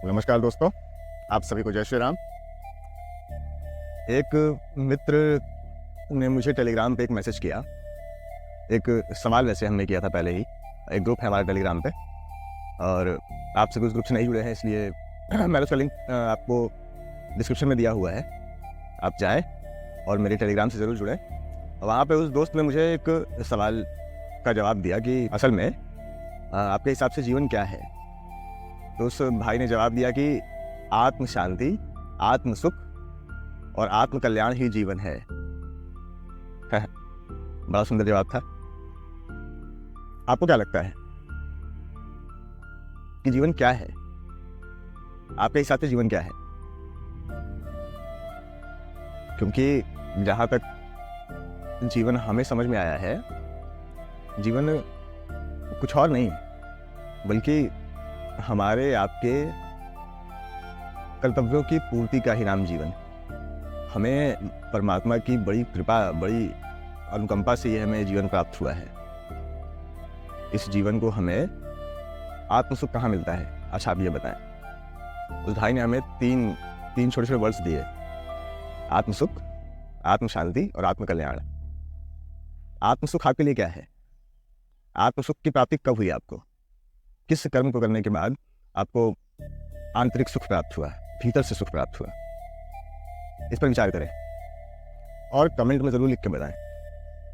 नमस्कार दोस्तों, आप सभी को जय श्री राम। एक मित्र ने मुझे टेलीग्राम पे एक मैसेज किया। एक सवाल वैसे हमने किया था पहले ही। एक ग्रुप है हमारा टेलीग्राम पे और आप सभी उस ग्रुप से नहीं जुड़े हैं, इसलिए मैंने उसका लिंक आपको डिस्क्रिप्शन में दिया हुआ है। आप जाएँ और मेरे टेलीग्राम से ज़रूर जुड़ें। वहाँ पे उस दोस्त ने मुझे एक सवाल का जवाब दिया कि असल में आपके हिसाब से जीवन क्या है। तो उस भाई ने जवाब दिया कि आत्म शांति, आत्म सुख और आत्म कल्याण ही जीवन है। बड़ा सुंदर जवाब था। आपको क्या लगता है कि जीवन क्या है? आपके हिसाब से जीवन क्या है? क्योंकि जहां तक जीवन हमें समझ में आया है, जीवन कुछ और नहीं बल्कि हमारे आपके कर्तव्यों की पूर्ति का ही नाम जीवन। हमें परमात्मा की बड़ी कृपा, बड़ी अनुकंपा से ये हमें जीवन प्राप्त हुआ है। इस जीवन को हमें आत्म सुख कहाँ मिलता है? अच्छा आप ये बताएं। उस भाई ने हमें तीन छोटे छोटे वर्ड्स दिए: आत्म सुख, आत्म शांति और आत्म कल्याण। आत्म सुख आपके लिए क्या है? आत्म सुख की प्राप्ति कब हुई आपको? किस कर्म को करने के बाद आपको आंतरिक सुख प्राप्त हुआ, भीतर से सुख प्राप्त हुआ? इस पर विचार करें और कमेंट में जरूर लिख के बताएं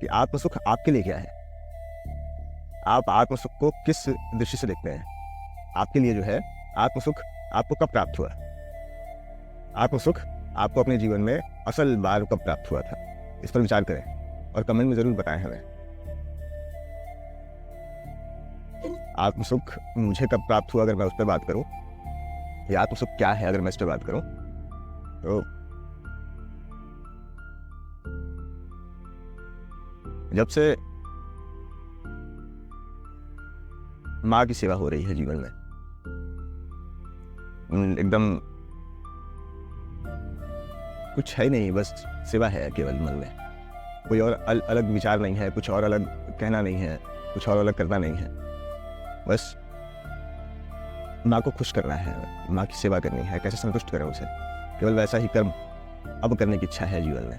कि आत्म सुख आपके लिए क्या है। आप आत्म सुख को किस दृष्टि से देखते हैं? आपके लिए जो है आत्म सुख आपको कब प्राप्त हुआ? आत्म सुख आपको अपने जीवन में असल बार कब प्राप्त हुआ था? इस पर विचार करें और कमेंट में जरूर बताएं हमें। आत्म सुख मुझे कब प्राप्त हुआ अगर मैं उस पर बात करूं, या आत्म सुख क्या है अगर मैं इस पर बात करूं, तो जब से माँ की सेवा हो रही है जीवन में, एकदम कुछ है नहीं, बस सेवा है केवल मन में। कोई और अलग विचार नहीं है, कुछ और अलग कहना नहीं है, कुछ और अलग करना नहीं है। बस माँ को खुश करना है, माँ की सेवा करनी है। कैसे संतुष्ट करें उसे? केवल वैसा ही कर्म अब करने की इच्छा है जीवन में।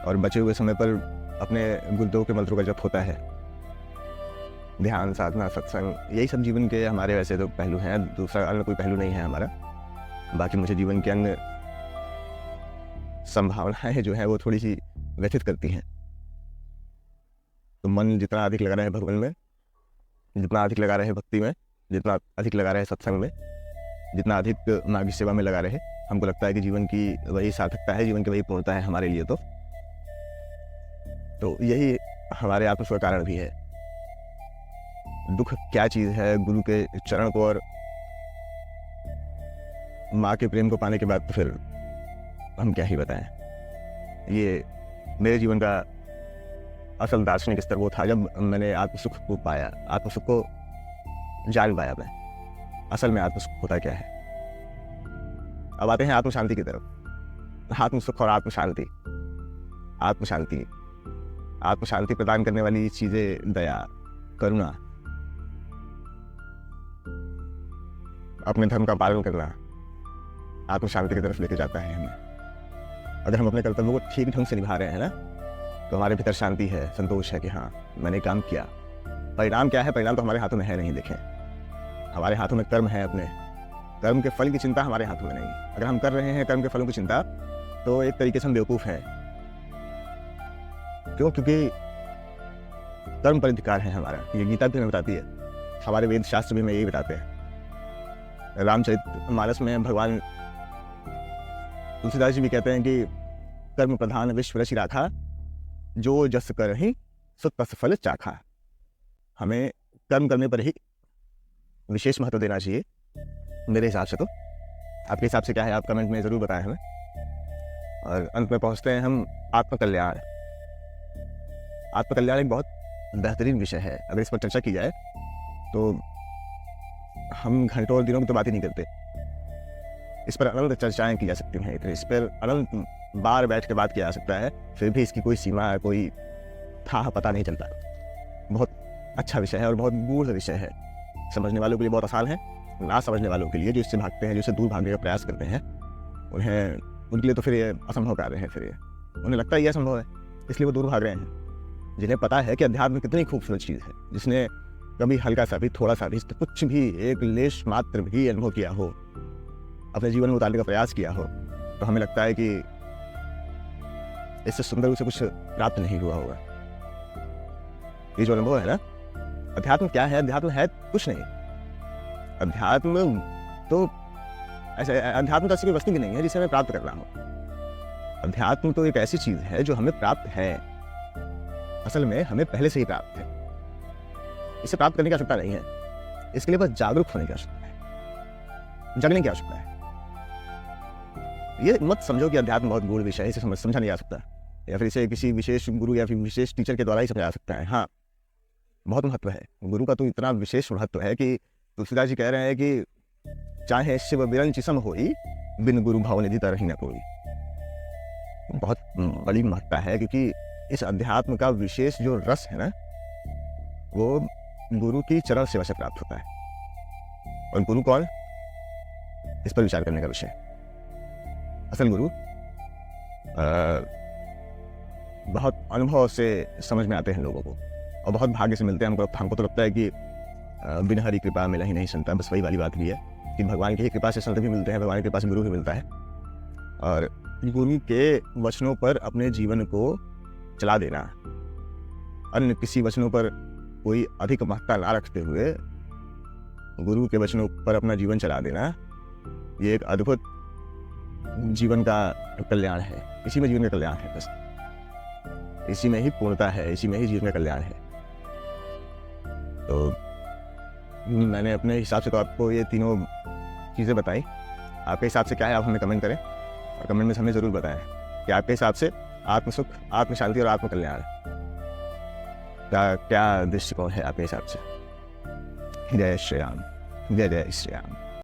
और बचे हुए समय पर अपने गुरुदेव के मंत्रों का जप होता है, ध्यान, साधना, सत्संग, यही सब जीवन के हमारे वैसे तो पहलू हैं। दूसरा अन्य कोई पहलू नहीं है हमारा। बाकी मुझे जीवन के अन्य संभावनाएं जो है वो थोड़ी सी व्यथित करती हैं। तो मन जितना अधिक लगा रहे भगवान में, जितना अधिक लगा रहे भक्ति में, जितना अधिक लगा रहे सत्संग में, जितना अधिक माँ की सेवा में लगा रहे, हमको लगता है कि जीवन की वही सार्थकता है, जीवन की वही पूर्णता है हमारे लिए। तो यही हमारे आत्मस्व का कारण भी है। दुख क्या चीज़ है? गुरु के चरण को और माँ के प्रेम को पाने के बाद तो फिर हम क्या ही बताएं। ये मेरे जीवन का असल दार्शनिक स्तर वो था जब मैंने आत्मसुख को पाया, आत्मसुख को जान पाया मैं। असल में आत्मसुख होता क्या है? अब आते हैं आत्म शांति की तरफ। आत्मसुख और आत्म शांति। आत्म शांति, आत्म शांति प्रदान करने वाली चीजें दया, करुणा, अपने धर्म का पालन करना आत्म शांति की तरफ लेके जाता है हमें। अगर हम अपने कर्तव्यों को ठीक ढंग से निभा रहे हैं ना, तो हमारे भीतर शांति है, संतोष है कि हाँ मैंने काम किया। परिणाम क्या है? परिणाम तो हमारे हाथों में है नहीं। देखें, हमारे हाथों में कर्म है। अपने कर्म के फल की चिंता हमारे हाथों में नहीं। अगर हम कर रहे हैं कर्म के फलों की चिंता, तो एक तरीके से हम बेवकूफ हैं। क्यों? क्योंकि कर्म पर अधिकार है हमारा। ये गीता भी हमें बताती है, हमारे वेद शास्त्र भी हमें यही बताते हैं। रामचरितमानस में भगवान तुलसीदास जी भी कहते हैं कि कर्म प्रधान विश्व रचि राखा, जो जस कर ही सो तस फल चाखा। हमें कर्म करने पर ही विशेष महत्व देना चाहिए मेरे हिसाब से। तो आपके हिसाब से क्या है? आप कमेंट में जरूर बताएं हमें। और अंत में पहुंचते हैं हम आत्मकल्याण। आत्मकल्याण एक बहुत बेहतरीन विषय है। अगर इस पर चर्चा की जाए तो हम घंटों और दिनों में तो बात ही नहीं करते। इस पर अनंत चर्चाएं की जा सकती हैं, इस पर अनंत बार बैठ के बात किया जा सकता है, फिर भी इसकी कोई सीमा, कोई था पता नहीं चलता। बहुत अच्छा विषय है और बहुत गूढ़ विषय है। समझने वालों के लिए बहुत आसान है ना समझने वालों के लिए, जो इससे भागते हैं, जो इससे दूर भागने का प्रयास करते हैं, उनके लिए तो फिर ये असंभव कार्य है। फिर ये उन्हें लगता है ये असंभव है, इसलिए वो दूर भाग रहे हैं। जिन्हें पता है कि अध्यात्म कितनी खूबसूरत चीज़ है, जिसने कभी हल्का सा भी, थोड़ा सा भी, कुछ भी, एक लेश मात्र भी अनुभव किया हो, अपने जीवन में उतारने का प्रयास किया हो, तो हमें लगता है कि इससे सुंदर उसे कुछ प्राप्त नहीं हुआ होगा। ये जो अनुभव है ना, अध्यात्म क्या है? अध्यात्म है कुछ नहीं। अध्यात्म तो ऐसी कोई वस्तु भी नहीं है जिसे हमें प्राप्त करना हो। अध्यात्म तो एक ऐसी चीज है जो हमें प्राप्त है, असल में हमें पहले से ही प्राप्त है। इसे प्राप्त करने की आवश्यकता नहीं है, इसके लिए बस जागरूक होने की आवश्यकता है, जगने की आवश्यकता है। ये मत समझो कि अध्यात्म बहुत गूढ़ विषय है, इसे समझा नहीं जा सकता, या फिर इसे किसी विशेष गुरु या फिर विशेष टीचर के द्वारा ही समझा जा सकता है। हाँ, बहुत महत्व है गुरु का, तो इतना विशेष महत्व है कि तुलसीदास जी कह रहे हैं कि चाहे शिव बिरंच सम होई, बिन गुरु भाव निधि तरही न कोई। बहुत बड़ी महत्ता है, क्योंकि इस अध्यात्म का विशेष जो रस है ना, वो गुरु की चरण सेवा से प्राप्त होता है। और गुरु कौन, इस पर विचार करने का विषय। असल गुरु बहुत अनुभव से समझ में आते हैं लोगों को, और बहुत भाग्य से मिलते हैं। हमको तो लगता है कि बिना हरि कृपा मिला ही नहीं संता। बस वही वाली बात भी है कि भगवान की ही कृपा से संत भी मिलते हैं, भगवान की कृपा से गुरु भी मिलता है। और गुरु के वचनों पर अपने जीवन को चला देना, अन्य किसी वचनों पर कोई अधिक महत्ता ना रखते हुए गुरु के वचनों पर अपना जीवन चला देना, ये एक अद्भुत जीवन का कल्याण है। इसी में जीवन का कल्याण है, बस इसी में ही पूर्णता है, इसी में ही जीवन का कल्याण है। तो मैंने अपने हिसाब से तो आपको ये तीनों चीज़ें बताई। आपके हिसाब से क्या है, आप हमें कमेंट करें, और कमेंट में हमें ज़रूर बताएं कि आपके हिसाब से आत्मसुख, आत्म शांति और आत्म कल्याण का क्या दृष्टिकोण है आपके हिसाब से। जय श्री राम, जय जय श्री राम।